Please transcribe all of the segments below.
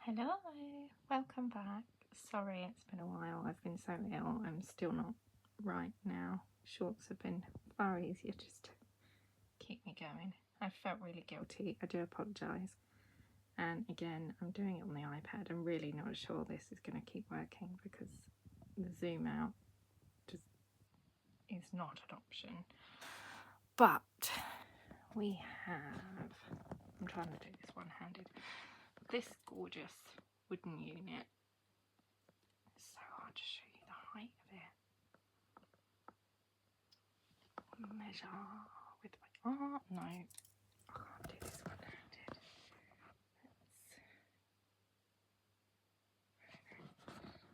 Hello, welcome back. Sorry it's been a while, I've been so ill, I'm still not right now. Shorts have been far easier just to keep me going. I felt really guilty, I do apologise. And again, I'm doing it on the iPad. I'm really not sure this is going to keep working because the zoom out just is not an option. But we have, I'm trying to do this one-handed, this gorgeous wooden unit. It's so hard to show you the height of it. Measure with my arm. No, I can't do this one-handed.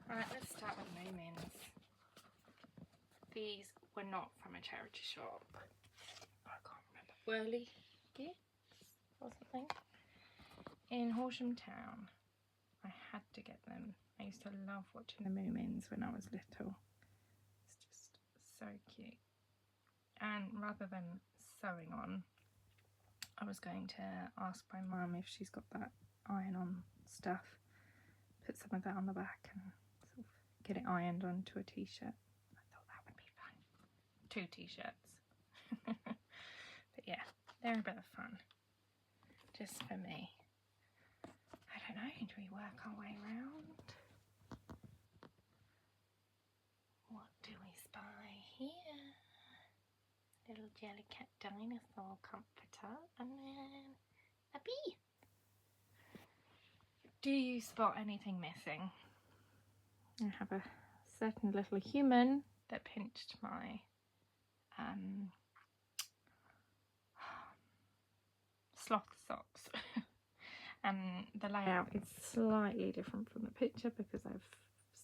Right, let's start with Moomins. These were not from a charity shop. I can't remember. Whirly Gifts or something. In Horsham Town. I had to get them. I used to love watching the Moomins when I was little. It's just so cute. And rather than sewing on, I was going to ask my mum if she's got that iron-on stuff, put some of that on the back and sort of get it ironed onto a t-shirt. I thought that would be fun. 2 t-shirts. But yeah, they're a bit of fun. Just for me. I don't know, do we work our way around? What do we spy here? Little jelly cat dinosaur comforter and then a bee. Do you spot anything missing? I have a certain little human that pinched my sloth socks. And the layout is slightly different from the picture because I've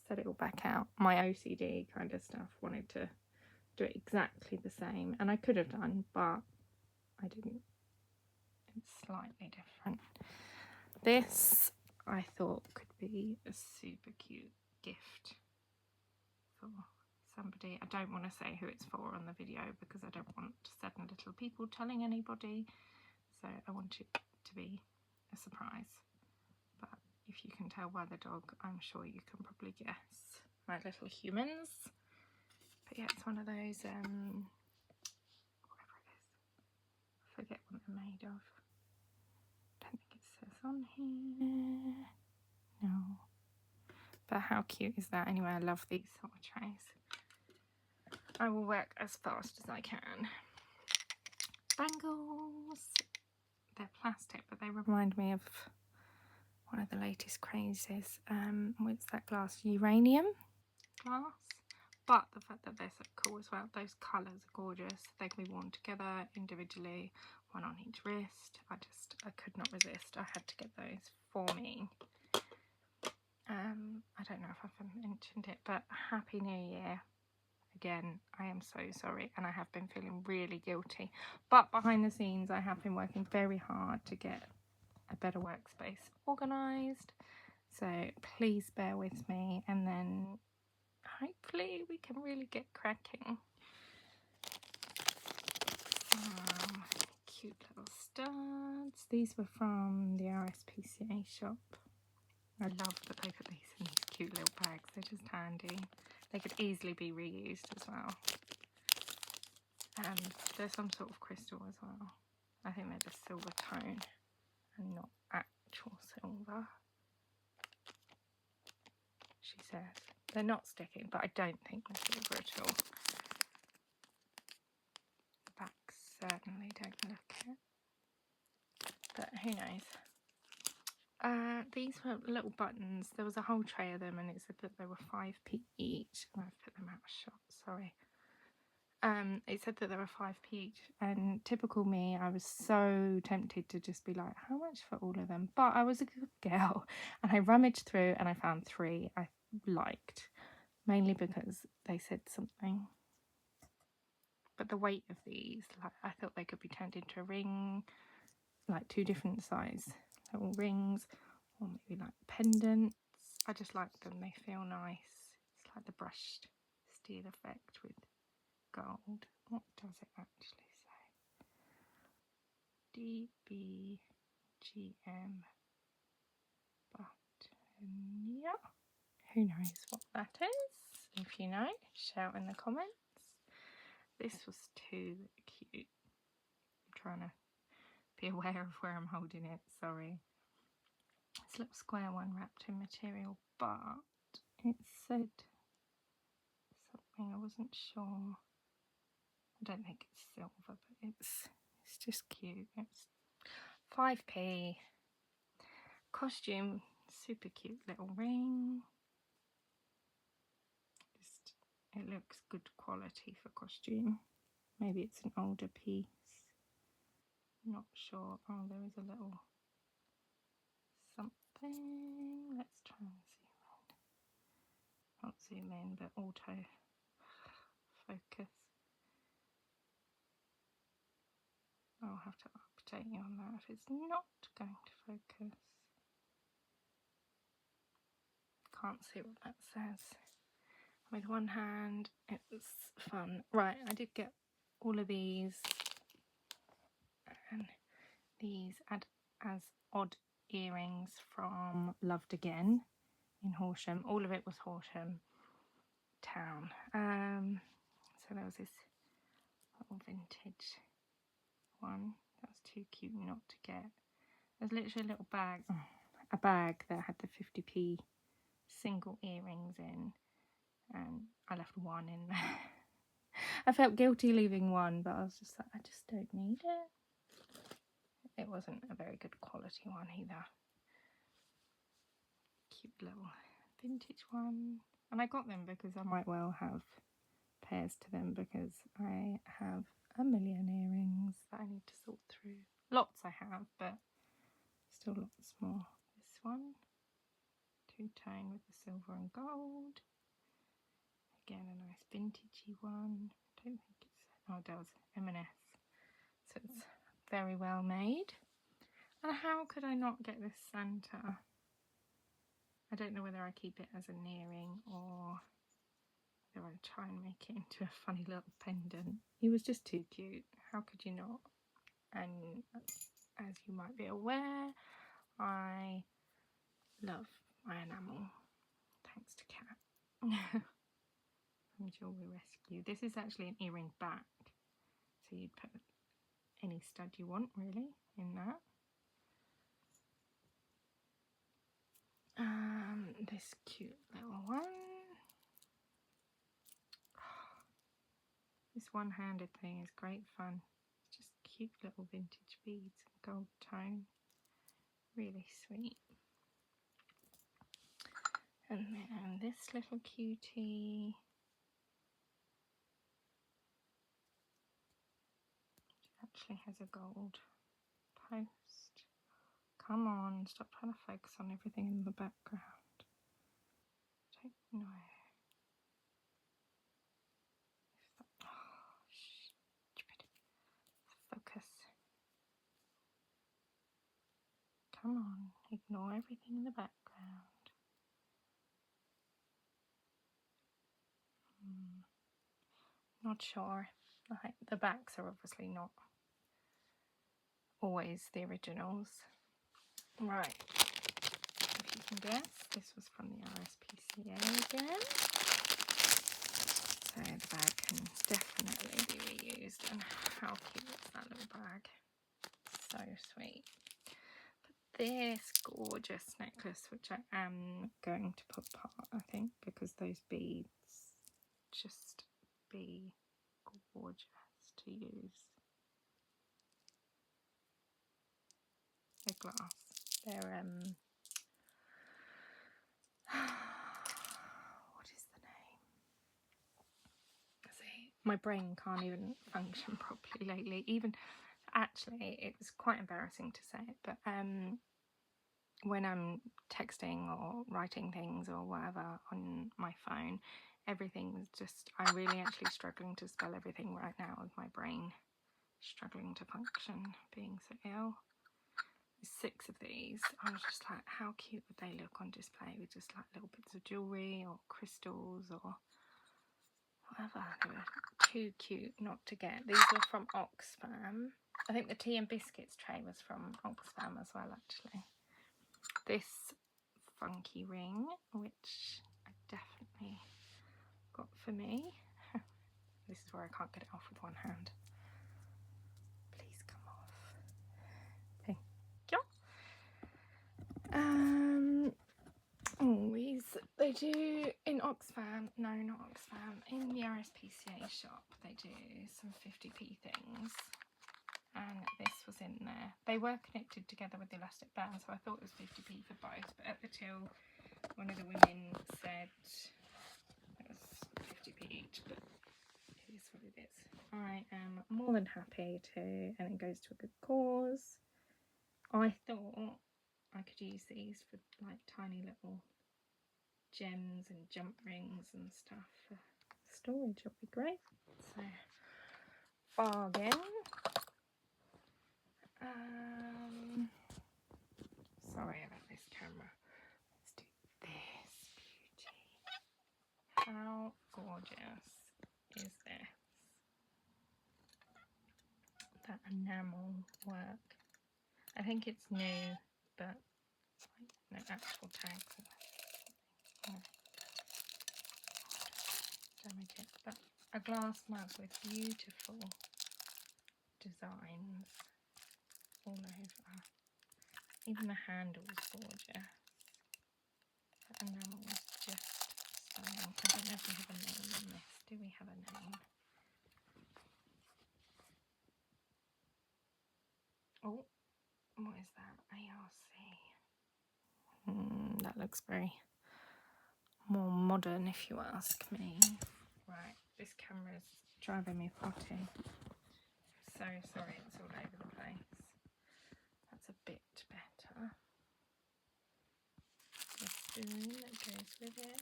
set it all back out. My OCD kind of stuff wanted to do it exactly the same, and I could have done, but I didn't. It's slightly different. This I thought could be a super cute gift for somebody. I don't want to say who it's for on the video because I don't want certain little people telling anybody, so I want it to be a surprise. But if you can tell by the dog, I'm sure you can probably guess. My little humans. But yeah, it's one of those whatever it is, I forget what they're made of. Don't think it says on here. No. But how cute is that? Anyway, I love these sort of trays. I will work as fast as I can. Bangles. They're plastic, but they remind me of one of the latest crazes. What's that glass? Uranium glass. But the fact that they're so cool as well. Those colours are gorgeous. They can be worn together, individually, one on each wrist. I could not resist. I had to get those for me. I don't know if I've mentioned it, but Happy New Year. Again, I am so sorry, and I have been feeling really guilty. But behind the scenes, I have been working very hard to get a better workspace organised. So please bear with me, and then hopefully we can really get cracking. Cute little studs. These were from the RSPCA shop. I love that they put these in these cute little bags. They're just handy. They could easily be reused as well. There's some sort of crystal as well. I think they're just silver tone and not actual silver. She says. They're not sticking, but I don't think they're silver at all. The backs certainly don't look it. But who knows? These were little buttons. There was a whole tray of them, and it said that they were 5p each. And I've put them out of shot, sorry. It said that they were 5p each, and typical me, I was so tempted to just be like, how much for all of them? But I was a good girl, and I rummaged through and I found 3 I liked, mainly because they said something. But the weight of these, like, I thought they could be turned into a ring, like 2 different size little rings, or maybe like pendants. I just like them, they feel nice. It's like the brushed steel effect with gold. What does it actually say? DBGM, but And yeah, who knows what that is? If you know, shout in the comments. This was too cute. I'm trying to be aware of where I'm holding it, sorry. It's a little square one wrapped in material, but it said something, I wasn't sure. I don't think it's silver, but it's just cute. It's 5p. Costume, super cute little ring. Just, it looks good quality for costume. Maybe it's an older piece. Not sure. Oh, there is a little something. Let's try and zoom in. Not zoom in, but auto focus. I'll have to update you on that if it's not going to focus. Can't see what that says. With one hand, it's fun. Right, I did get all of these, and these as odd earrings from Loved Again in Horsham. All of it was Horsham town. So there was this little vintage one. That was too cute not to get. There's literally a little bag, a bag that had the 50p single earrings in, and I left one in there. I felt guilty leaving one, but I was just like, I just don't need it. It wasn't a very good quality one either. Cute little vintage one. And I got them because I might well have pairs to them, because I have a million earrings that I need to sort through. Lots I have, but still lots more. This one, two-tone with the silver and gold. Again, a nice vintagey one. I don't think it's, oh, it does, M&S. So it's very well made. And how could I not get this Santa? I don't know whether I keep it as an earring or whether I try and make it into a funny little pendant. He was just too cute. How could you not? And as you might be aware, I love my enamel, thanks to Kat. From Jewellery Rescue. This is actually an earring back, so you'd put any stud you want really in that. This cute little one. This one-handed thing is great fun. It's just cute little vintage beads and gold tone. Really sweet. And then this little cutie. It actually has a gold post. Come on, stop trying to focus on everything in the background. I don't know. Focus. Come on, ignore everything in the background. Not sure. The backs are obviously not always the originals. Right. If you can guess, this was from the RSPCA again. So the bag can definitely be reused. And how cute is that little bag? So sweet. But this gorgeous necklace, which I am going to put apart, I think, because those beads just be gorgeous to use. They're glass. They're what is the name? See, my brain can't even function properly lately. Even actually, it was quite embarrassing to say it, but when I'm texting or writing things or whatever on my phone, everything was just, I'm really actually struggling to spell everything right now with my brain struggling to function, being so ill. 6 of these. I was just like, how cute would they look on display with just like little bits of jewellery or crystals or whatever. They were too cute not to get. These were from Oxfam. I think the tea and biscuits tray was from Oxfam as well, actually. This funky ring, which I definitely got for me. This is where I can't get it off with one hand. Please come off. Thank you. They do in Oxfam, no, not Oxfam, in the RSPCA shop, they do some 50p things, and this was in there. They were connected together with the elastic band, so I thought it was 50p for both, but at the till, one of the women said it was 50p each, but it is what it is. I am more than happy to, and it goes to a good cause. I thought I could use these for like tiny little gems and jump rings and stuff for storage. Would be great. So bargain. Sorry about this camera. Let's do this beauty. How gorgeous is this? That enamel work. I think it's new, but no actual tags. Damage it, but a glass mug with beautiful designs all over. Even the handle is gorgeous. The enamel is just stunning. I don't know if we have a name on this. Do we have a name? Oh, what is that? ARC. That looks very more modern, if you ask me. Right, this camera's driving me potty. So sorry, it's all over the place. That's a bit better. The spoon that goes with it.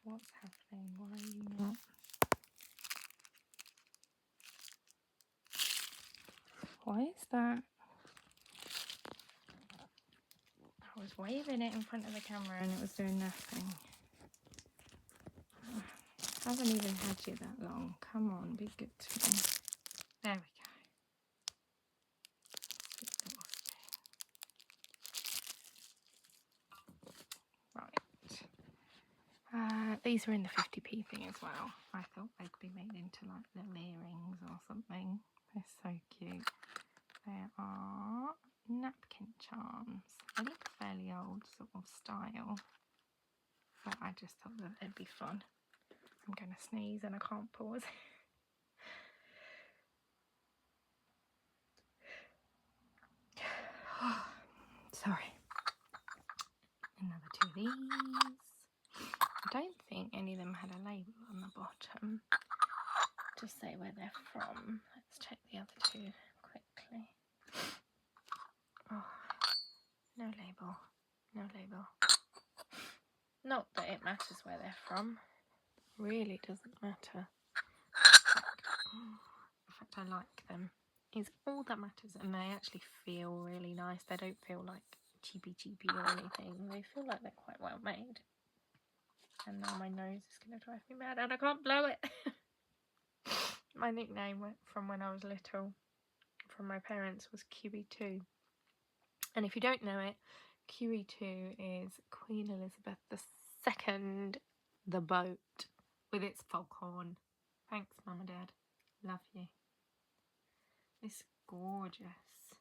What's happening? Why are you not? Why is that? I was waving it in front of the camera and it was doing nothing. I haven't even had you that long. Come on, be good to me. There we go. Right. These are in the 50p thing as well. I thought they'd be made into like little earrings or something. They're so cute. There are napkin charms. They look fairly old sort of style, but I just thought that they'd be fun. I'm going to sneeze and I can't pause. Sorry. Another two of these. I don't think any of them had a label on the bottom. Just say where they're from. Let's check the other two quickly. Oh, no label. No label. Not that it matters where they're from. Really doesn't matter. In fact, I like them. Is all that matters, and they actually feel really nice. They don't feel like cheapy or anything. They feel like they're quite well made. And now my nose is going to drive me mad and I can't blow it. My nickname from when I was little from my parents was QE2. And if you don't know it, QE2 is Queen Elizabeth II, the boat, with its foghorn. Thanks, Mum and Dad. Love you. This gorgeous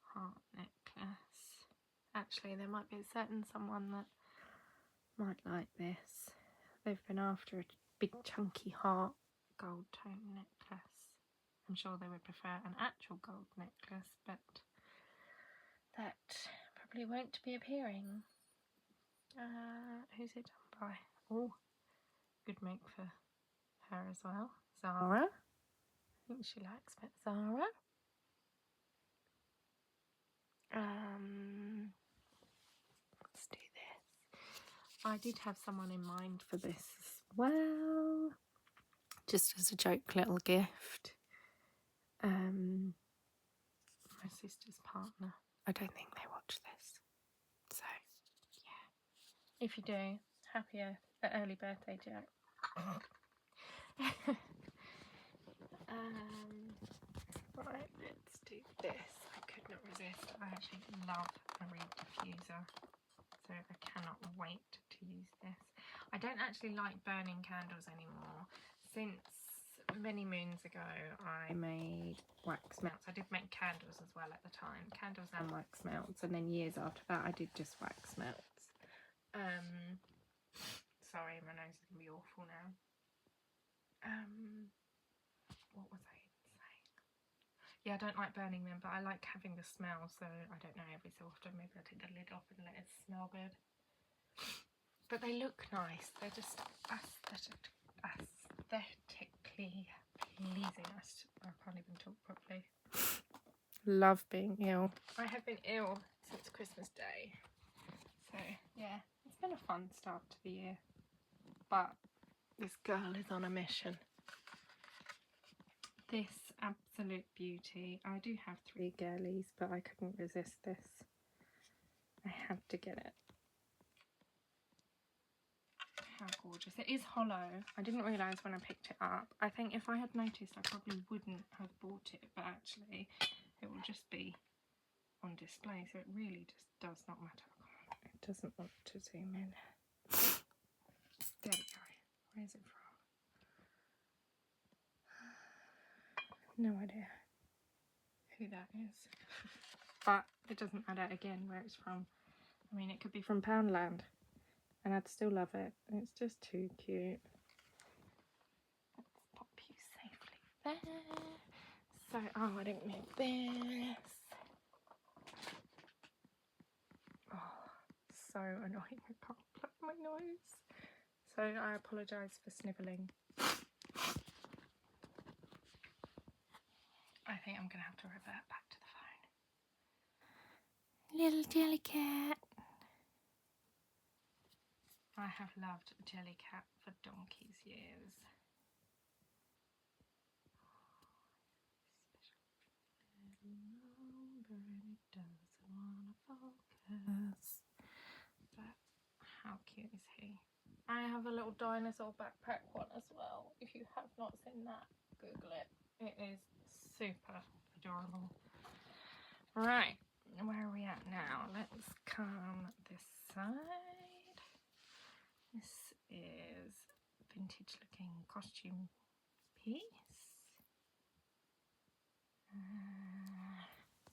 heart necklace. Actually, there might be a certain someone that might like this. They've been after a big chunky heart gold tone necklace. I'm sure they would prefer an actual gold necklace, but that probably won't be appearing. Who's it done by? Oh, good make for her as well. Zara. I think she likes it. Zara. Let's do this. I did have someone in mind for this as well, just as a joke little gift. My sister's partner. I don't think they watch this, so yeah. If you do, happy early birthday, Jack. Right, let's do this. I could not resist. I actually love a reed diffuser, so I cannot wait to use this. I don't actually like burning candles anymore. Since many moons ago I made wax melts. I did make candles as well at the time, candles and wax melts, and then years after that I did just wax melts. Sorry, my nose is gonna be awful now. What was I saying? Yeah, I don't like burning them, but I like having the smell, so I don't know, every so often maybe I'll take the lid off and let it smell good. But they look nice, they're just aesthetically pleasing. I can't even talk properly. Love being ill. I have been ill since Christmas Day, so yeah, it's been a fun start to the year, but this girl is on a mission. This absolute beauty. I do have 3 girlies, but I couldn't resist this. I had to get it. How gorgeous. It is hollow. I didn't realise when I picked it up. I think if I had noticed I probably wouldn't have bought it, but actually it will just be on display, so it really just does not matter. It doesn't want to zoom in. There we go. Where is it from? No idea who that is. But it doesn't matter again where it's from. I mean, it could be from Poundland and I'd still love it. It's just too cute. Let's pop you safely there. So, oh, I didn't make this. Oh, so annoying. I can't plug my nose. So I apologise for snivelling. I think I'm going to have to revert back to the phone. Little Jellycat. I have loved Jellycat for donkey's years. And it doesn't want to focus. But how cute is he? I have a little dinosaur backpack one as well. If you have not seen that, Google it. It is super adorable. Right, where are we at now? Let's come this side. This is vintage looking costume piece.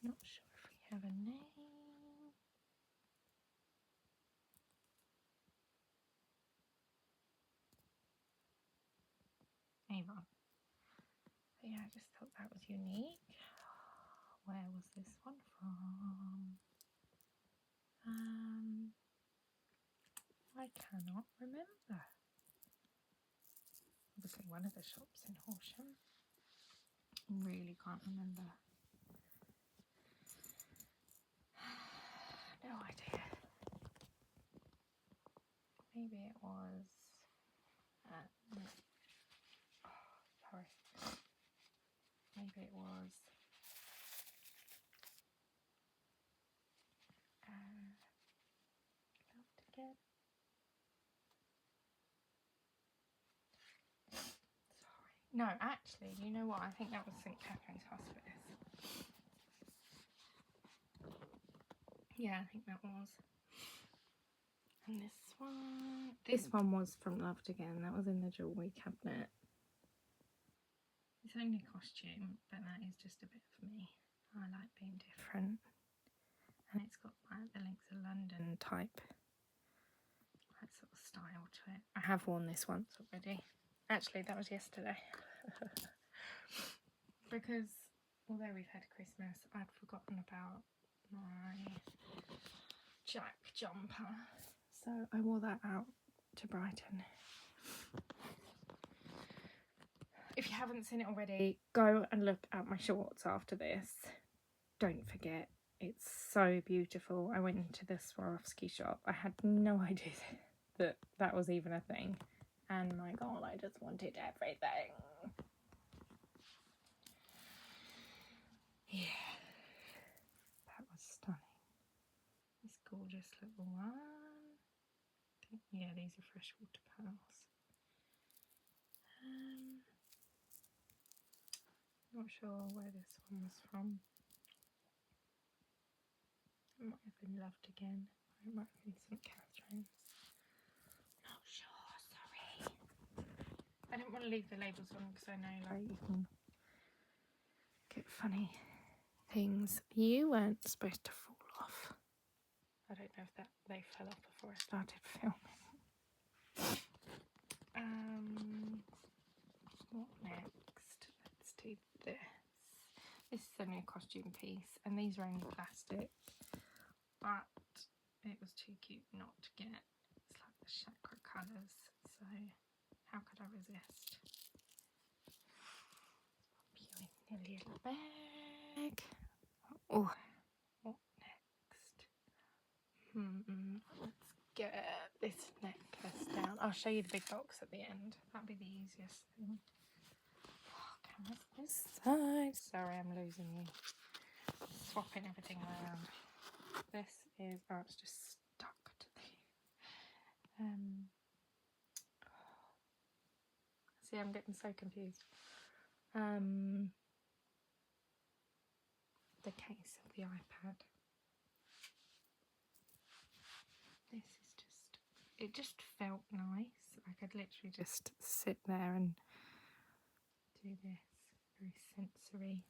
Not sure if we have a name. Avon. But yeah, I just thought that was unique. Where was this one from? I cannot remember. Obviously one of the shops in Horsham. Really can't remember. No idea. Maybe it was sorry. Maybe it was love to get. Sorry. No, actually, you know what? I think that was St. Catherine's Hospice. Yeah, I think that was. And this one was from Loved Again. That was in the jewellery cabinet. It's only costume, but that is just a bit of me. I like being different. And it's got like the Links of London type, that sort of style to it. I have worn this once already. Actually, that was yesterday. Because although we've had Christmas, I'd forgotten about my Jack jumper. So I wore that out to Brighton. If you haven't seen it already, go and look at my shorts after this. Don't forget, it's so beautiful. I went into the Swarovski shop. I had no idea that that was even a thing. And my God, I just wanted everything. Yeah, that was stunning. This gorgeous little one. Yeah, these are freshwater pearls. Not sure where this one was from. might have been loved again. It might have been St. Catherine's. Not sure, sorry. I didn't want to leave the labels on because I know like you can get funny things. You weren't supposed to fall off. I don't know if they fell off before I started filming. What next? Let's do this. This is only a costume piece, and these are only plastic, but it was too cute not to get. It's like the chakra colours, so how could I resist? Pop you in a little bag. Oh, what next? Let's get this necklace down. I'll show you the big box at the end. That'd be the easiest thing. Oh, camera's this side. Sorry, I'm losing you. Swapping everything around. This is, oh, it's just stuck to the, see, I'm getting so confused. The case of the iPad. This is just, it just felt nice. I could literally just sit there and do this. Very sensory.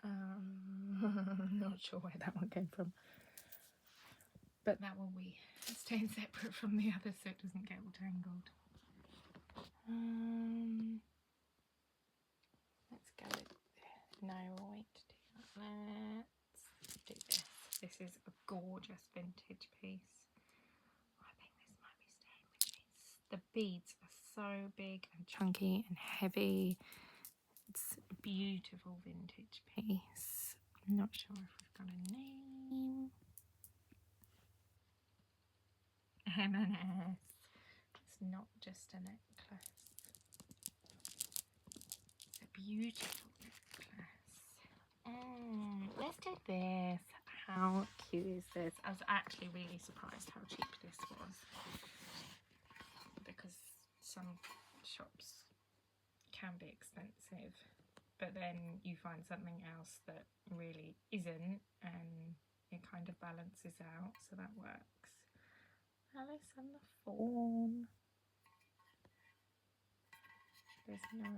I'm not sure where that one came from. But that will be staying separate from the other so it doesn't get all tangled. Let's go with this. No, we'll wait to do that. Let's do this. This is a gorgeous vintage piece. I think this might be staying with me. The beads are so big and chunky and heavy. It's a beautiful vintage piece. I'm not sure if we've got a name. M&S. It's not just a necklace. It's a beautiful necklace. Let's do this. How cute is this? I was actually really surprised how cheap this was, because some shops can be expensive, but then you find something else that really isn't, and it kind of balances out, so that works. Alice and the Fawn. There's no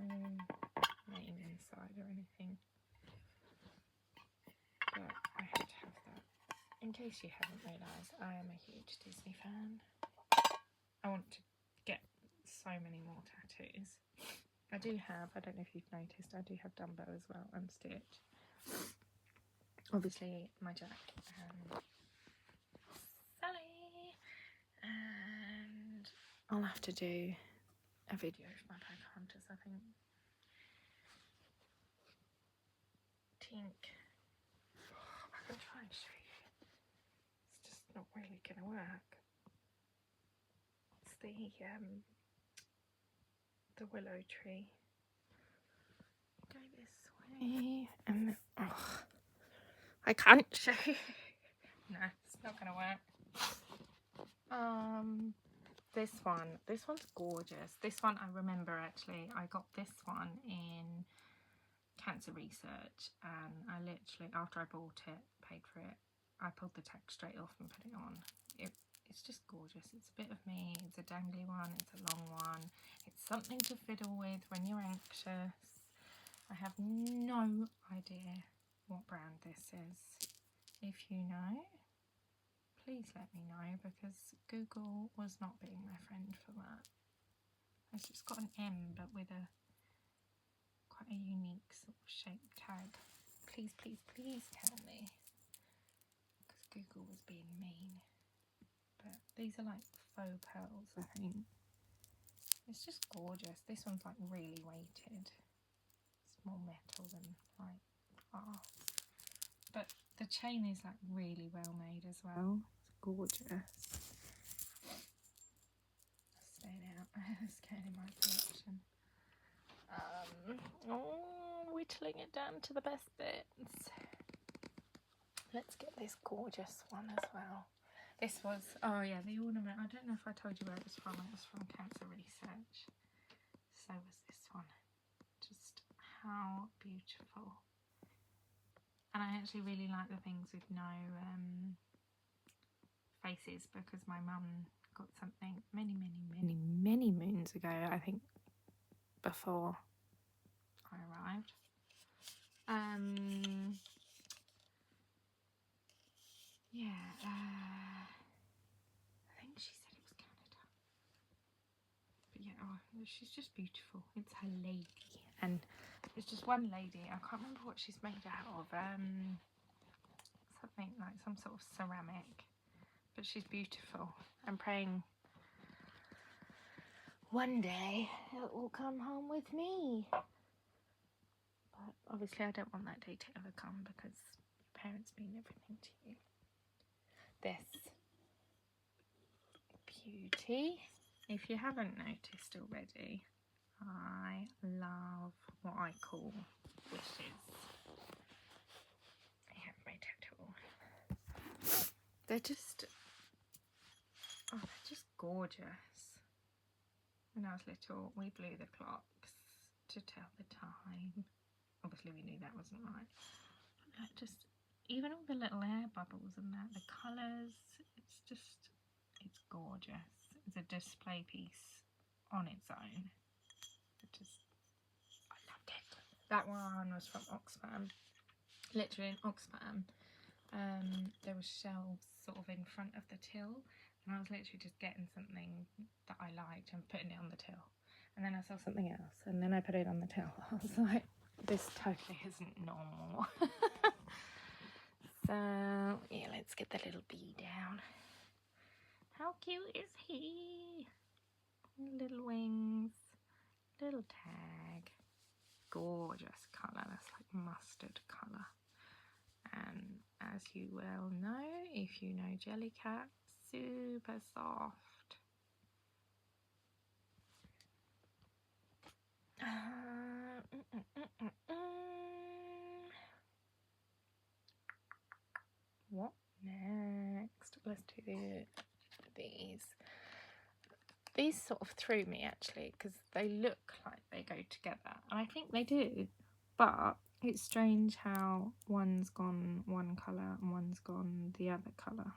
name inside or anything, but I had to have that. In case you haven't realised, I am a huge Disney fan. I want to get so many more tattoos. I do have, I don't know if you've noticed, I do have Dumbo as well, and Stitch. Obviously my Jack and Sally. And I'll have to do a video of my Pocahontas, I think. Tink. I can try and show you. It's just not really going to work. It's the willow tree. Go this way, and oh, I can't show you. No, it's not going to work. This one's gorgeous. This one I remember actually. I got this one in cancer research, and I literally, after I bought it, paid for it, I pulled the tag straight off and put it on. It's just gorgeous. It's a bit of me. It's a dangly one. It's a long one. It's something to fiddle with when you're anxious. I have no idea what brand this is. If you know, please let me know, because Google was not being my friend for that. It's just got an M, but with a quite a unique sort of shaped tag. Please, please, please tell me, because Google was being mean. But these are like faux pearls, I think. It's just gorgeous. This one's like really weighted. It's more metal than like glass. But the chain is like really well made as well. It's gorgeous. Staying out. It's getting in my collection. Whittling it down to the best bits. Let's get this gorgeous one as well. This was, oh yeah, the ornament. I don't know if I told you where it was from. It was from Cancer Research. So was this one. Just how beautiful. And I actually really like the things with no faces, because my mum got something many moons ago, I think, before I arrived. Yeah, I think she said it was Canada. But yeah, oh, she's just beautiful. It's her lady. And it's just one lady. I can't remember what she's made out of. Something like some sort of ceramic. But she's beautiful. I'm praying one day it will come home with me. But obviously I don't want that day to ever come, because your parents mean everything to you. This beauty. If you haven't noticed already, I love what I call wishes. I haven't made it at all. They're just gorgeous. When I was little, we blew the clocks to tell the time. Obviously we knew that wasn't right. But just, even all the little air bubbles and that, the colours, it's gorgeous. It's a display piece on its own. I loved it. That one was from Oxfam. Literally in Oxfam, there was shelves sort of in front of the till, and I was literally just getting something that I liked and putting it on the till. And then I saw something else, and then I put it on the till. I was like, this totally isn't normal. So, yeah, let's get the little bee down. How cute is he? Little wings, little tag. Gorgeous colour, that's like mustard colour. And as you well know, if you know Jellycat, super soft. What next? Let's do these. These sort of threw me actually, because they look like they go together, and I think they do, but it's strange how one's gone one colour and one's gone the other colour.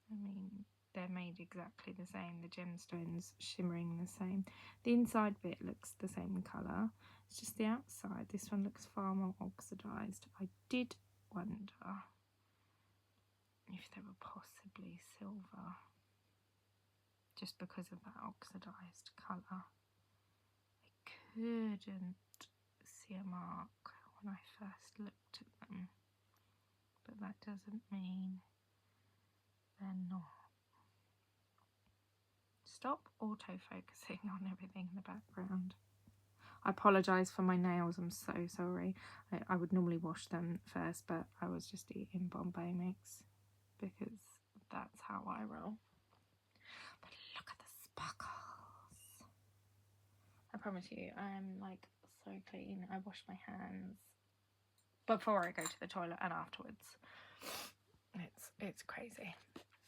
I mean, they're made exactly the same, the gemstones shimmering the same. The inside bit looks the same colour, it's just the outside. This one looks far more oxidised. I did wonder if they were possibly silver, just because of that oxidised colour. I couldn't see a mark when I first looked at them, but that doesn't mean they're not. Stop auto-focusing on everything in the background. I apologise for my nails, I'm so sorry. I would normally wash them first, but I was just eating Bombay mix because that's how I roll. But look at the sparkles. I promise you, I'm like so clean. I wash my hands before I go to the toilet and afterwards. It's crazy.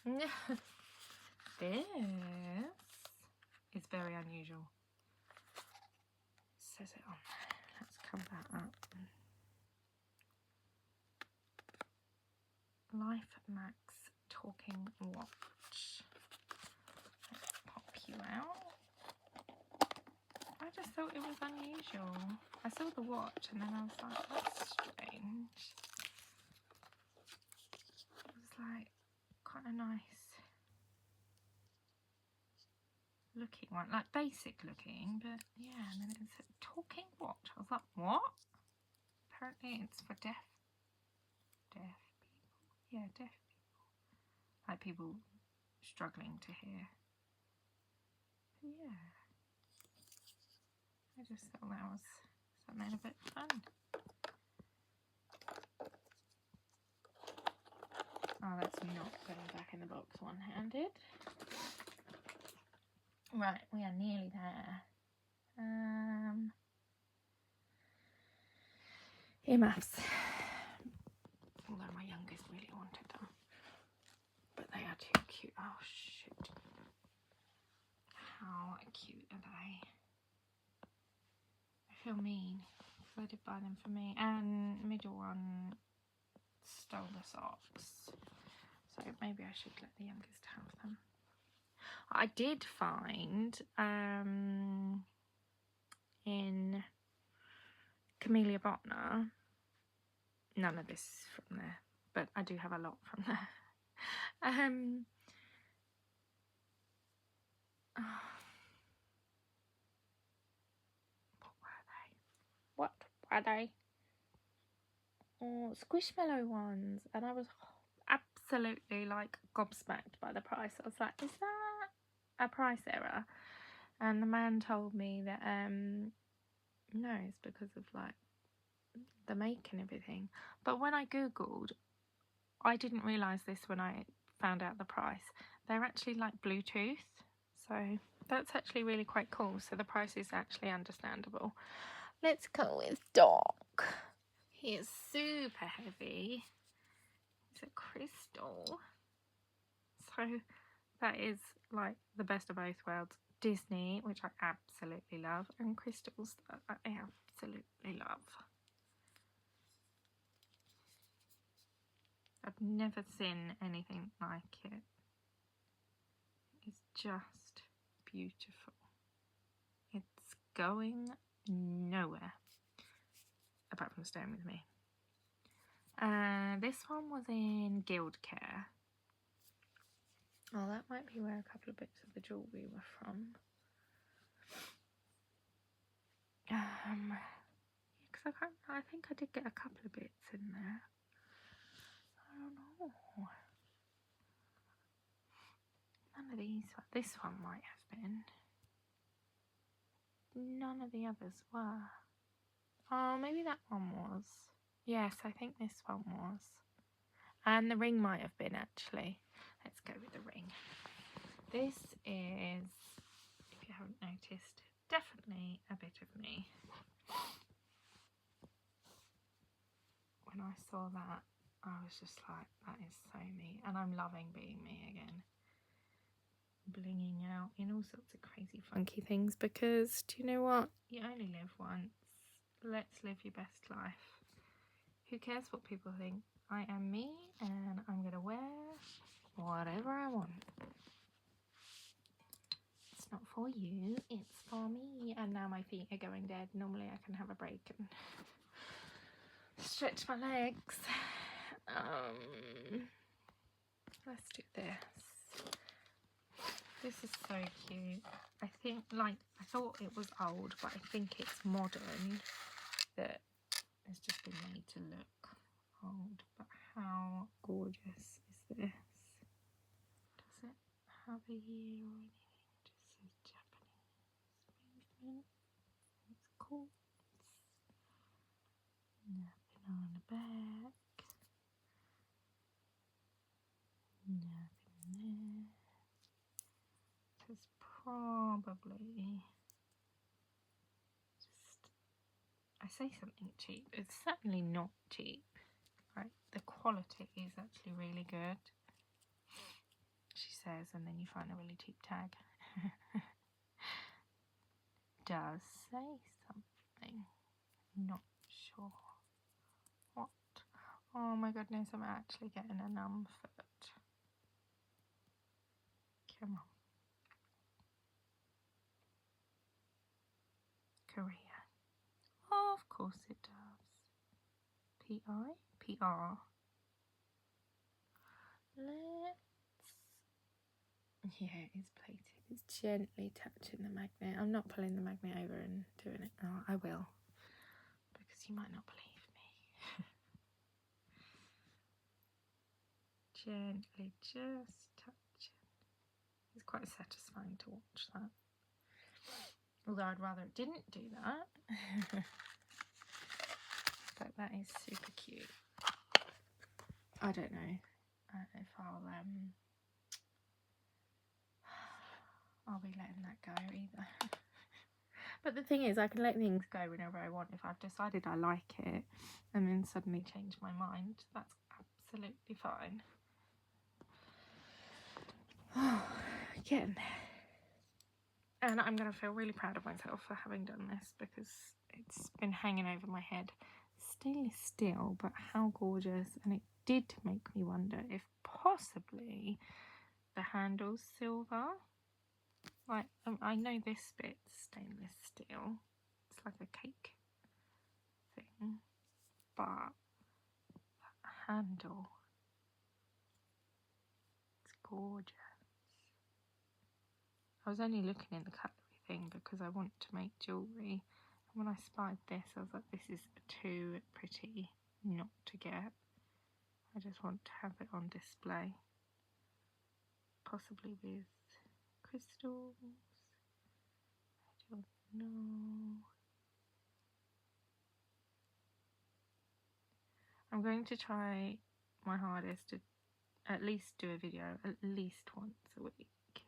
This is very unusual. It says it on there. Let's cover that up. Life Max talking watch. Let's pop you out. I just thought it was unusual. I saw the watch and then I was like, that's strange. It was like quite a nice looking one, like basic looking, but yeah. And then it said talking watch. I was like, what? Apparently it's for deaf people. Yeah, deaf people, like people struggling to hear. But yeah, I just thought that was something a bit fun. Oh, that's not going back in the box one-handed. Right, we are nearly there. Earmuffs. Although my youngest really wanted them. But they are too cute. Oh, shoot. How cute are they? I feel mean because I did buy them for me, and middle one stole the socks, so maybe I should let the youngest have them. I did find in Camellia Botner, none of this from there, but I do have a lot from there. What were they? Oh, Squishmallow ones, and I was absolutely like gobsmacked by the price. I was like, is that a price error? And the man told me that no, it's because of like the make and everything. But when I googled, I didn't realise this when I found out the price. They're actually like Bluetooth, so that's actually really quite cool. So the price is actually understandable. Let's go with Doc. He is super heavy. It's a crystal. So that is like the best of both worlds. Disney, which I absolutely love, and crystals that I absolutely love. I've never seen anything like it. It's just beautiful. It's going nowhere apart from staying with me. This one was in Guild Care. Oh, that might be where a couple of bits of the jewellery were from. Because I think I did get a couple of bits in there. I don't know. None of these. This one might have been. None of the others were. Oh, maybe that one was. Yes, I think this one was. And the ring might have been, actually. Let's go with the ring. This is, if you haven't noticed, definitely a bit of me. When I saw that, I was just like, that is so me. And I'm loving being me again. Blinging out in all sorts of crazy funky things, because do you know what? You only live once. Let's live your best life. Who cares what people think? I am me, and I'm gonna wear whatever I want. It's not for you, it's for me. And now my feet are going dead. Normally I can have a break and stretch my legs. Let's do this. This is so cute. I think, like, I thought it was old, but I think it's modern that has just been made to look old. But how gorgeous is this? Does it have a year or anything? It just says Japanese movement. It's cool. Nothing on the back. Nothing there. It's probably just, I say something cheap, it's certainly not cheap. Like, the quality is actually really good, she says, and then you find a really cheap tag. Does say something, not sure what. Oh my goodness, I'm actually getting a numb foot. Come on. Korea. Oh, of course it does. P.I.? P.R. Yeah, it is plated. It's gently touching the magnet. I'm not pulling the magnet over and doing it. Oh, I will. Because you might not believe me. Gently just touching. It's quite satisfying to watch that. Although I'd rather it didn't do that. But that is super cute. I don't know if I'll be letting that go either. But the thing is, I can let things go whenever I want. If I've decided I like it and then suddenly change my mind, that's absolutely fine. Again. And I'm going to feel really proud of myself for having done this, because it's been hanging over my head. Stainless steel, but how gorgeous. And it did make me wonder if possibly the handle's silver. Like, I know this bit's stainless steel. It's like a cake thing. But that handle, it's gorgeous. I was only looking in the cutlery thing because I want to make jewellery. And when I spied this, I was like, this is too pretty not to get. I just want to have it on display. Possibly with crystals. I don't know. I'm going to try my hardest to at least do a video at least once a week.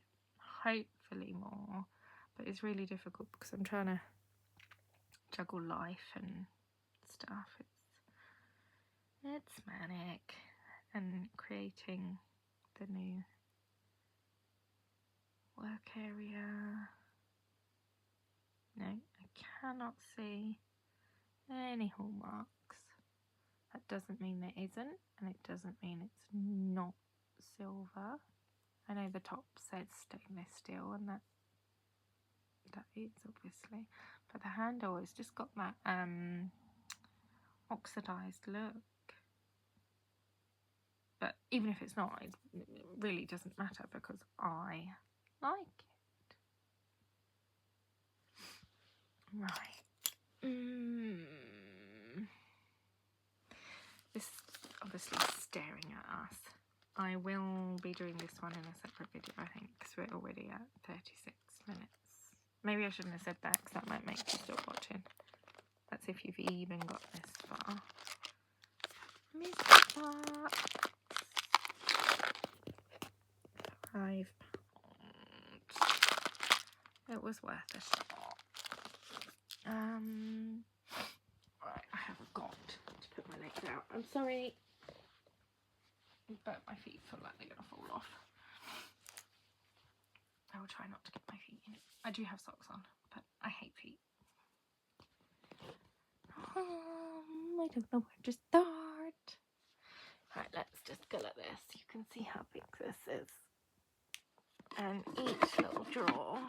Hopefully more. But it's really difficult because I'm trying to juggle life and stuff. It's manic. And creating the new work area. No, I cannot see any hallmarks. That doesn't mean there isn't, and it doesn't mean it's not silver. I know the top says stainless steel, and that is obviously, but the handle has just got that oxidized look. But even if it's not, it really doesn't matter because I like it. Right. This is obviously staring at us. I will be doing this one in a separate video, I think, because we're already at 36 minutes. Maybe I shouldn't have said that because that might make you stop watching. That's if you've even got this far. £5. It was worth a shot. Right, I have got to put my legs out. I'm sorry, but my feet feel like they're going to fall off. I will try not to get my feet in. I do have socks on, but I hate feet. I don't know where to start. Right, let's just go like this. You can see how big this is. And each little drawer,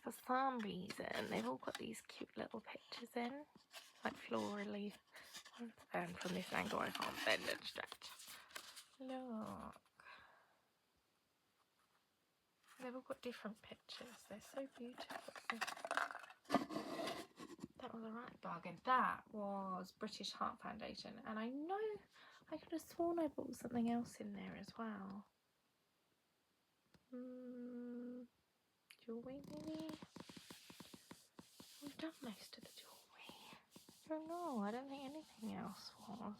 for some reason, they've all got these cute little pictures in, like florally. And from this angle, I can't bend and stretch. Look. They've all got different pictures. They're so beautiful. That was a right bargain. That was British Heart Foundation. And I know I could have sworn I bought something else in there as well. Jewellery maybe? We've done most of the jewellery. I don't know. I don't think anything else was.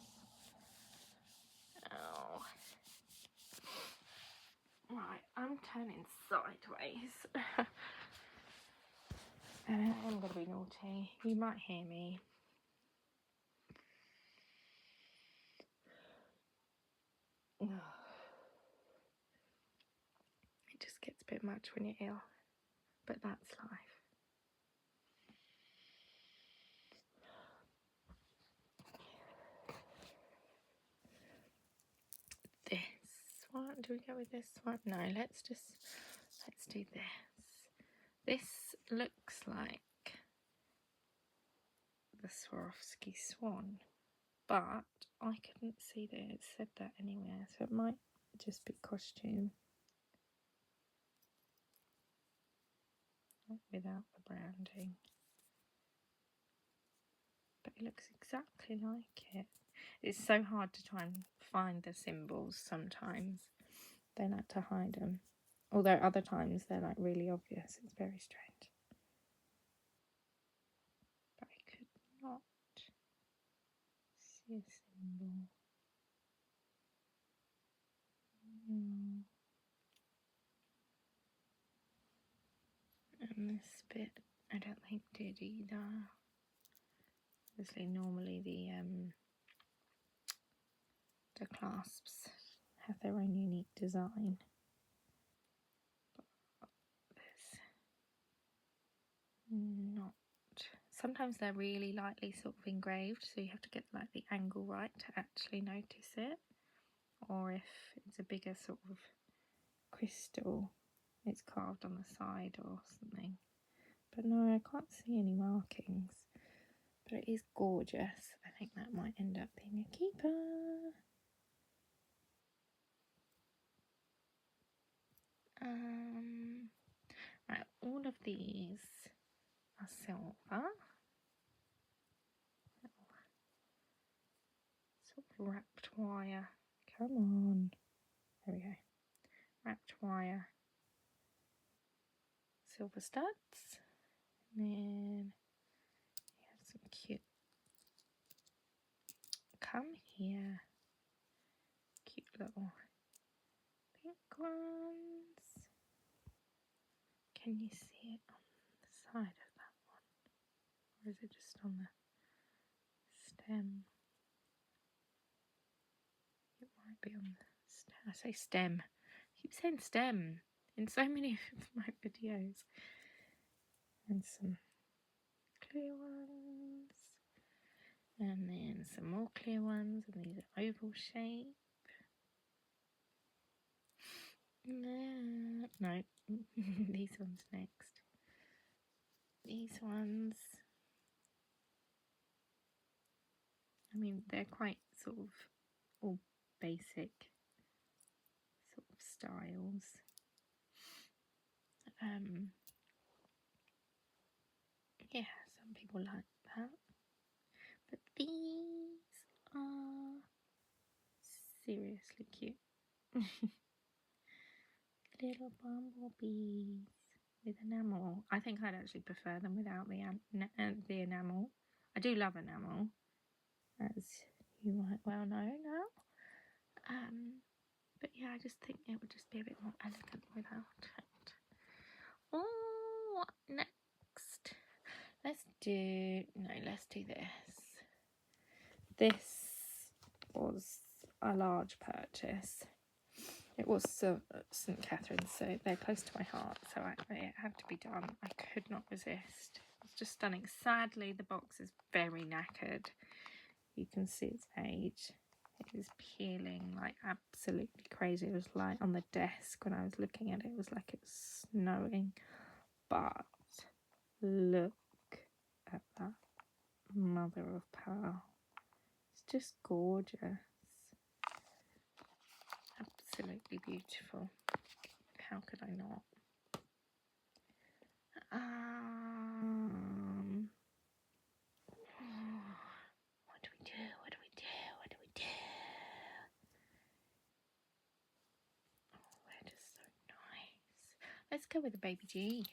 Oh. Right, I'm turning sideways. And I'm going to be naughty. You might hear me. It just gets a bit much when you're ill. But that's life. This one. Do we go with this one? No, let's do this. This looks like the Swarovski swan, but I couldn't see that it said that anywhere, so it might just be costume without the branding. But it looks exactly like it. It's so hard to try and find the symbols sometimes. They like to hide them. Although other times they're like really obvious. It's very strange. But I could not see a symbol. And this bit I don't think did either. Obviously normally the clasps have their own unique design. But there's not Sometimes they're really lightly sort of engraved, so you have to get like the angle right to actually notice it. Or if it's a bigger sort of crystal, it's carved on the side or something. But no, I can't see any markings. But it is gorgeous. I think that might end up being a keeper. Right, all of these are silver. Sort of wrapped wire. Come on. There we go. Wrapped wire. Silver studs. And then you have some cute. Come here. Cute little pink ones. Can you see it on the side of that one? Or is it just on the stem? It might be on the stem. I say stem. I keep saying stem in so many of my videos. And some clear ones. And then some more clear ones. And these are oval shape. No, these ones next. These ones, I mean, they're quite sort of all basic sort of styles. Yeah, some people like that. But these are seriously cute. Little bumblebees with enamel. I think I'd actually prefer them without the enamel. I do love enamel, as you might well know now. But yeah, I just think it would just be a bit more elegant without it. Oh, what next? Let's do this. This was a large purchase. It was St. Catherine's, so they're close to my heart, so it had to be done. I could not resist. It's just stunning. Sadly, the box is very knackered. You can see its age. It is peeling like absolutely crazy. It was like on the desk when I was looking at it. It was like it was snowing. But look at that mother of pearl. It's just gorgeous. Absolutely beautiful. How could I not? What do we do? What do we do? What do we do? Oh, they're just so nice. Let's go with the baby G.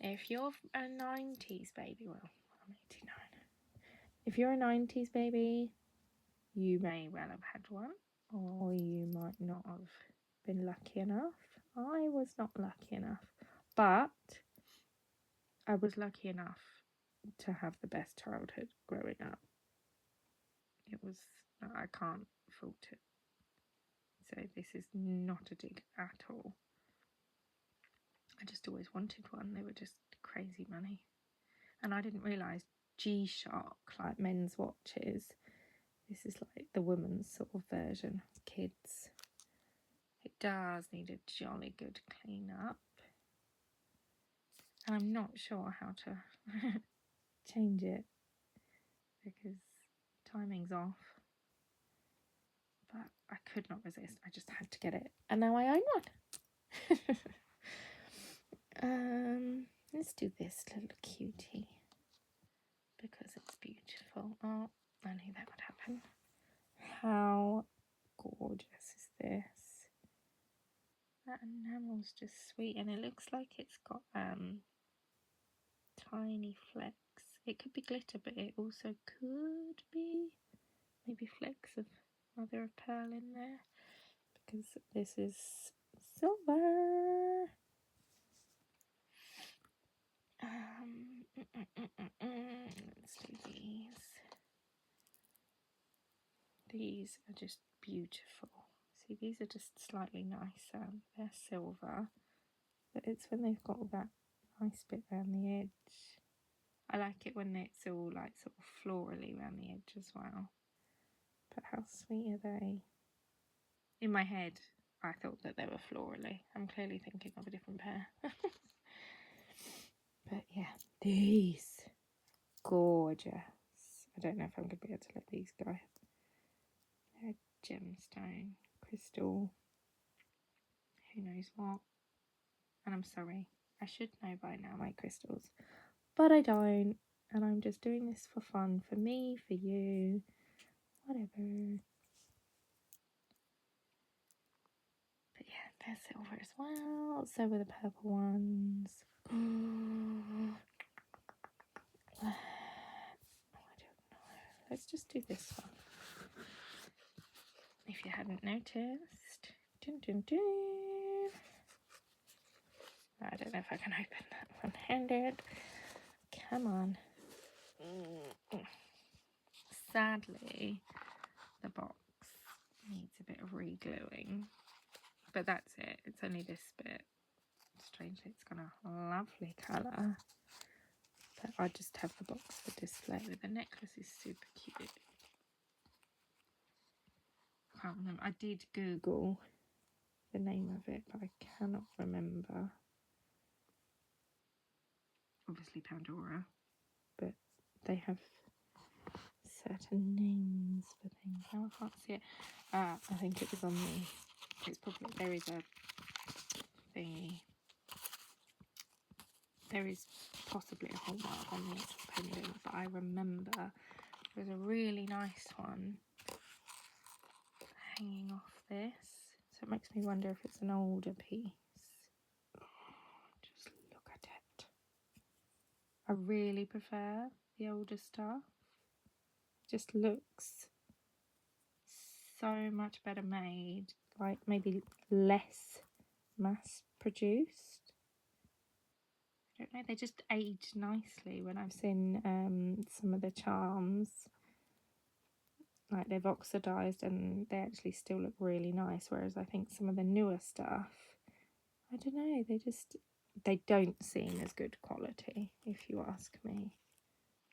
If you're a 90s baby, well, I'm 89. If you're a 90s baby, you may well have had one, or you might not have been lucky enough. I was not lucky enough, but I was lucky enough to have the best childhood growing up. It was, I can't fault it. So this is not a dig at all. I just always wanted one. They were just crazy money. And I didn't realise G-Shock, like men's watches, this is like the woman's sort of version of kids. It does need a jolly good clean up. And I'm not sure how to change it because timing's off. But I could not resist. I just had to get it. And now I own one. Let's do this little cutie because it's beautiful. Oh, I knew that would happen. How gorgeous is this? That enamel's just sweet, and it looks like it's got tiny flecks. It could be glitter, but it also could be maybe flecks of mother of pearl in there, because this is silver. Let's do these. These are just beautiful. See, these are just slightly nicer. They're silver, but it's when they've got all that nice bit around the edge. I like it when it's all like sort of florally around the edge as well. But how sweet are they? In my head, I thought that they were florally. I'm clearly thinking of a different pair. But yeah, these. Gorgeous. I don't know if I'm going to be able to let these go. They're a gemstone, crystal, who knows what. And I'm sorry, I should know by now my crystals. But I don't. And I'm just doing this for fun, for me, for you, whatever. But yeah, they're silver as well. So were the purple ones. I don't know. Let's just do this one. If you hadn't noticed. Dun, dun, dun. I don't know if I can open that one-handed. Come on. Sadly, the box needs a bit of re-gluing. But that's it. It's only this bit. Strangely, it's got a lovely colour. But I just have the box for display. The necklace is super cute. Can't remember. I did Google the name of it, but I cannot remember. Obviously Pandora, but they have certain names for things. Now I can't see it. I think it was on the. It's probably there is possibly a hallmark on this pendant, but I remember there's a really nice one hanging off this, so it makes me wonder if it's an older piece. Just look at it. I really prefer the older stuff. Just looks so much better made, like maybe less mass produced. I don't know, they just age nicely. When I've seen some of the charms, like they've oxidized and they actually still look really nice, whereas I think some of the newer stuff, I don't know, they don't seem as good quality, if you ask me.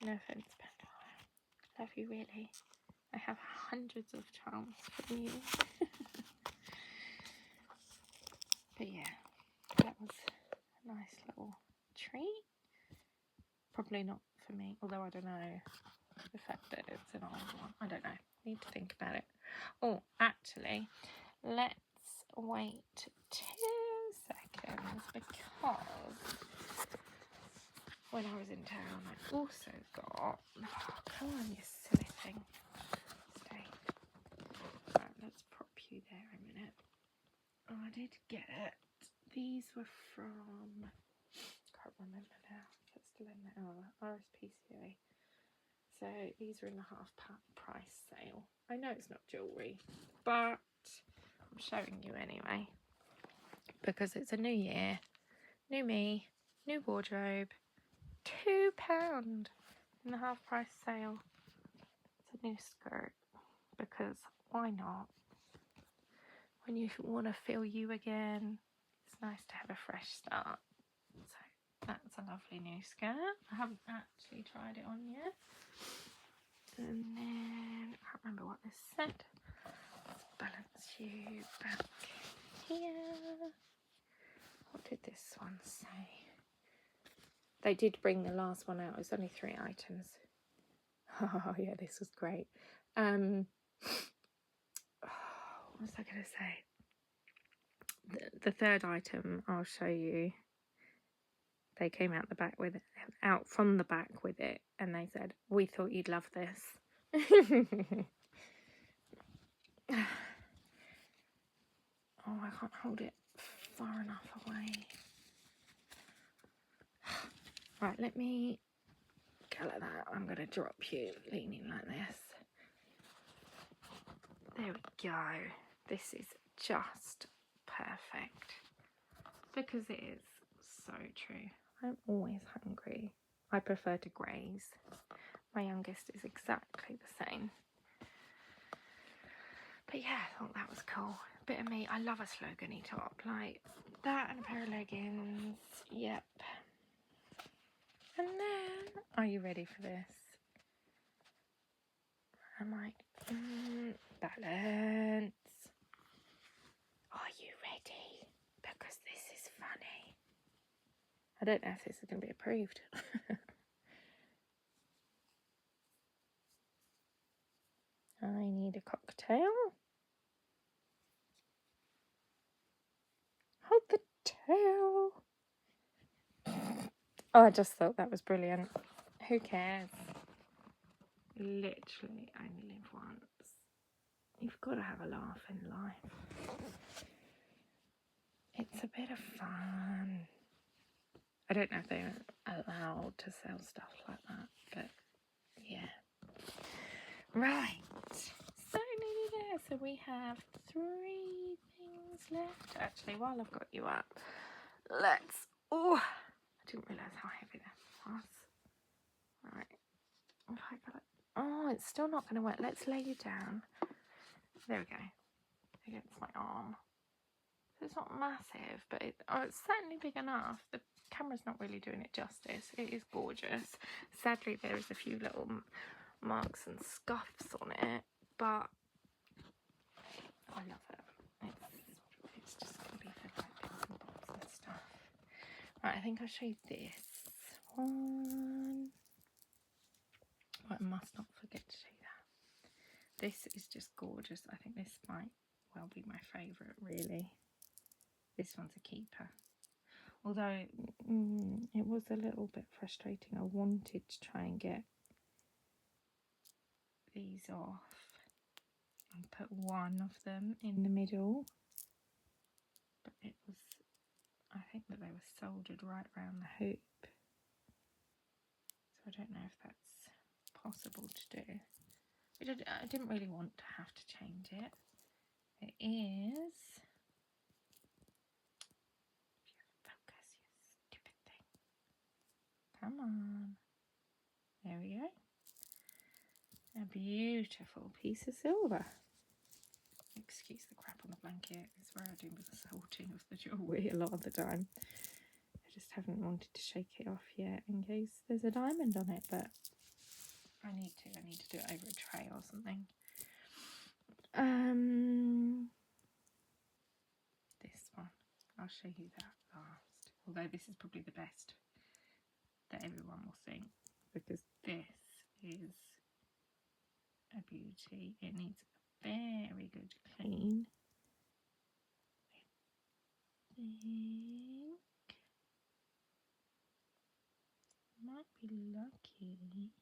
No offense, Pandora. Love you really. I have hundreds of charms from you. But yeah, that was a nice little treat. Probably not for me, although I don't know, the fact that it's an old one, I don't know, need to think about it. Oh, actually, let's wait 2 seconds, because when I was in town I also got, oh come on you silly thing, stay. Right, let's prop you there a minute. Oh, I did get it. These were from, can't remember now, that's still in there, RSPCA. So these are in the half price sale. I know it's not jewellery, but I'm showing you anyway, because it's a new year, new me, new wardrobe, £2 in the half price sale. It's a new skirt, because why not? When you want to feel you again, it's nice to have a fresh start. So that's a lovely new skirt. I haven't actually tried it on yet. And then, I can't remember what this said. Let's balance you back here. What did this one say? They did bring the last one out. It's only 3 items. Oh yeah, this was great. What was I going to say? The third item I'll show you. They came out from the back with it, and they said, "We thought you'd love this." Oh, I can't hold it far enough away. Right, let me go like that. I'm going to drop you leaning like this. There we go. This is just perfect, because it is so true. I'm always hungry. I prefer to graze. My youngest is exactly the same. But yeah, I thought that was cool. Bit of me. I love a slogany top. Like that and a pair of leggings. Yep. And then Are you ready for this? Am I? Balance. Are you ready? Because this is funny. I don't know if this is going to be approved. I need a cocktail. Hold the tail. Oh, I just thought that was brilliant. Who cares? Literally only live once. You've got to have a laugh in life. It's a bit of fun. I don't know if they're allowed to sell stuff like that, but yeah. Right. So nearly there. So we have 3 things left. Actually, while I've got you up, let's... Oh, I didn't realise how heavy that was. Right. If I got it. Oh, it's still not going to work. Let's lay you down. There we go. Against my arm. So it's not massive, but it's certainly big enough. The camera's not really doing it justice. It is gorgeous. Sadly, there is a few little marks and scuffs on it, but I love it. It's just going to be for like bits and bobs and stuff. Right, I think I'll show you this one. I must not forget to show you that. This is just gorgeous. I think this might well be my favourite, really. This one's a keeper. Although it was a little bit frustrating. I wanted to try and get these off and put one of them in the middle. But it was, I think that they were soldered right around the hoop. So I don't know if that's possible to do. I didn't really want to have to change it. It is... Focus, you stupid thing. Come on. There we go. A beautiful piece of silver. Excuse the crap on the blanket. It's where I do the sorting of the jewellery a lot of the time. I just haven't wanted to shake it off yet in case there's a diamond on it, but I need to do it over a tray or something. This one. I'll show you that last. Although this is probably the best that everyone will think, because this is a beauty. It needs a very good clean. I think might be lucky.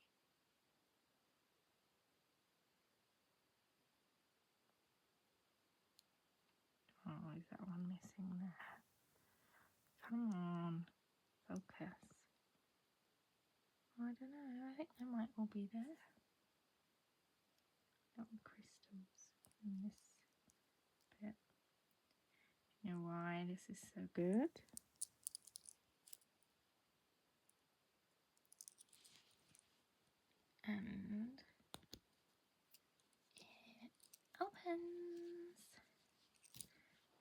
Oh, is that one missing there? Come on, focus. I don't know. I think they might all be there. Little crystals in this bit. You know why this is so good? And it opens.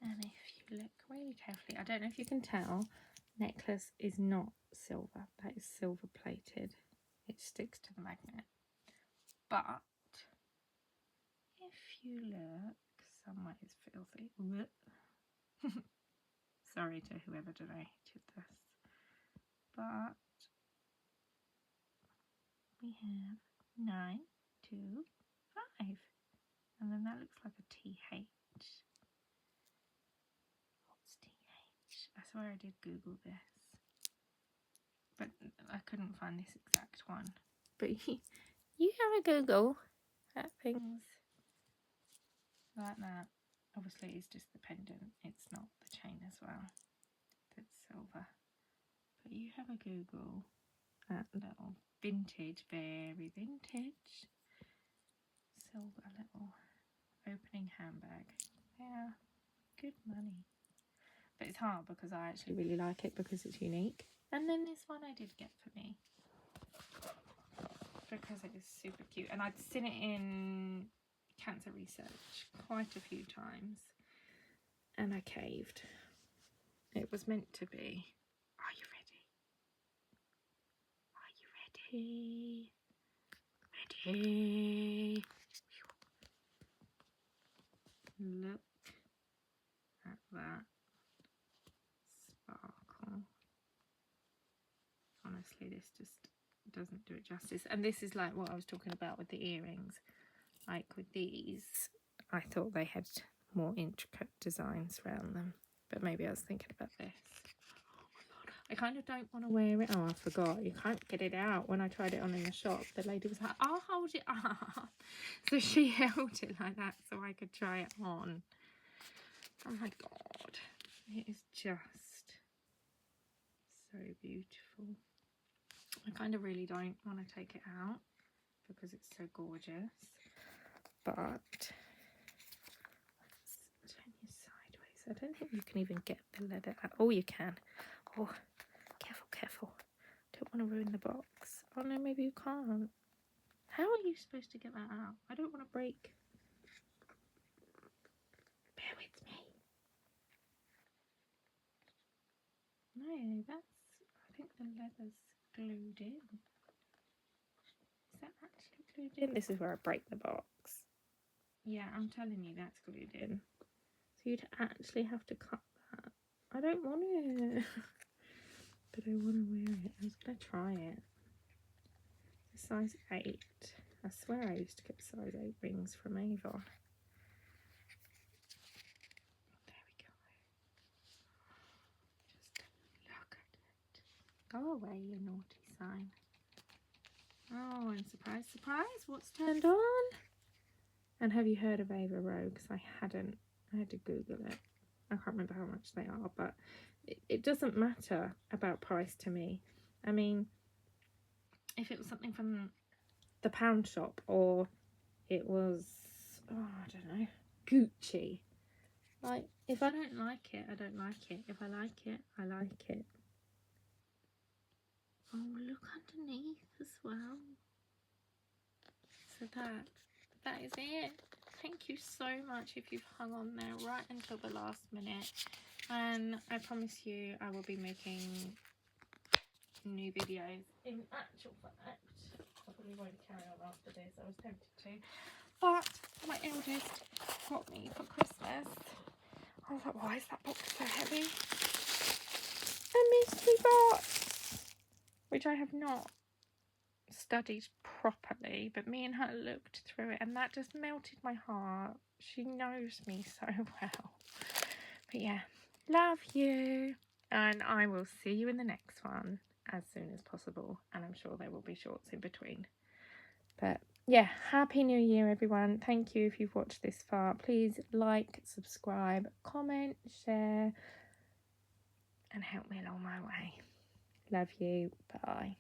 And if you look really carefully, I don't know if you can tell, necklace is not silver. That is silver plated. It sticks to the magnet. But if you look, somewhere it's filthy. Sorry to whoever donated this. But we have 9, 2, 5. And then that looks like a TH. What's TH? I swear I did Google this. But I couldn't find this exact one. But you have a Google at things like that. Obviously it's just the pendant. It's not the chain as well. That's silver. But you have a Google at little vintage, very vintage silver little opening handbag. Yeah, good money. But it's hard because I actually really like it because it's unique. And then this one I did get for me because it is super cute. And I'd seen it in cancer research quite a few times and I caved. It was meant to be. Are you ready? Are you ready? Ready? Ready? Look at that sparkle. Honestly, this just doesn't do it justice. And this is like what I was talking about with the earrings. Like with these, I thought they had more intricate designs around them, but maybe I was thinking about this. Oh my god, I kind of don't want to wear it. Oh, I forgot, you can't get it out. When I tried it on in the shop, the lady was like, I'll hold it up. So she held it like that so I could try it on. Oh my god, it is just so beautiful. I kind of really don't want to take it out because it's so gorgeous, but let's turn you sideways. I don't think you can even get the leather out. Oh, you can. Oh, careful, careful. Don't want to ruin the box. Oh no, maybe you can't. How are you supposed to get that out? I don't want to break. Bear with me. No, I think the leather's glued in. Is that actually glued in? This is where I break the box. Yeah, I'm telling you, that's glued in. So you'd actually have to cut that. I don't want it. But I want to wear it. I was going to try it. It's a size 8. I swear I used to get size 8 rings from Avon. There we go. Just look at it. Go away, you naughty sign. Oh, and surprise, surprise, what's turned on? And have you heard of Ava Rowe? Because I hadn't. I had to Google it. I can't remember how much they are, but it doesn't matter about price to me. I mean, if it was something from the pound shop or it was, oh, I don't know, Gucci. Like, if I don't like it, I don't like it. If I like it, I like it. Oh, look underneath as well. So that is it. Thank you so much if you've hung on there right until the last minute. And I promise you I will be making new videos. In actual fact, I probably won't carry on after this. I was tempted to. But my eldest got me for Christmas. I was like, why is that box so heavy? A mystery box, which I have not studied properly, but me and her looked through it and that just melted my heart. She knows me so well. But yeah, love you, and I will see you in the next one as soon as possible, and I'm sure there will be shorts in between. But yeah, happy new year everyone. Thank you if you've watched this far. Please like, subscribe, comment, share, and help me along my way. Love you. Bye.